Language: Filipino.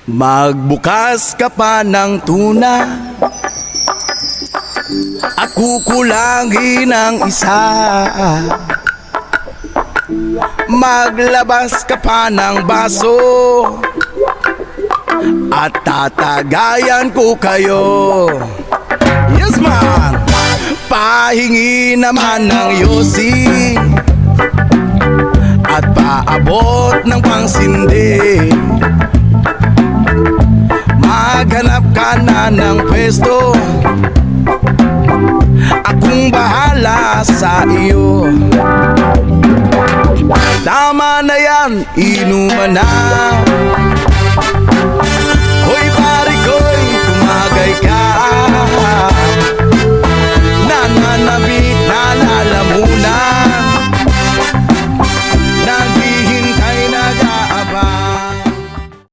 Magbukas ka pa ng tuna at kukulangin ng isa. Maglabas ka pa ng baso at tatagayan ko kayo. Yes man! Pahingi naman ng yosi at paabot ng pangsindi. Maghanap ka na ng pwesto, akong bahala sa iyo. Tama na yan, inuman na.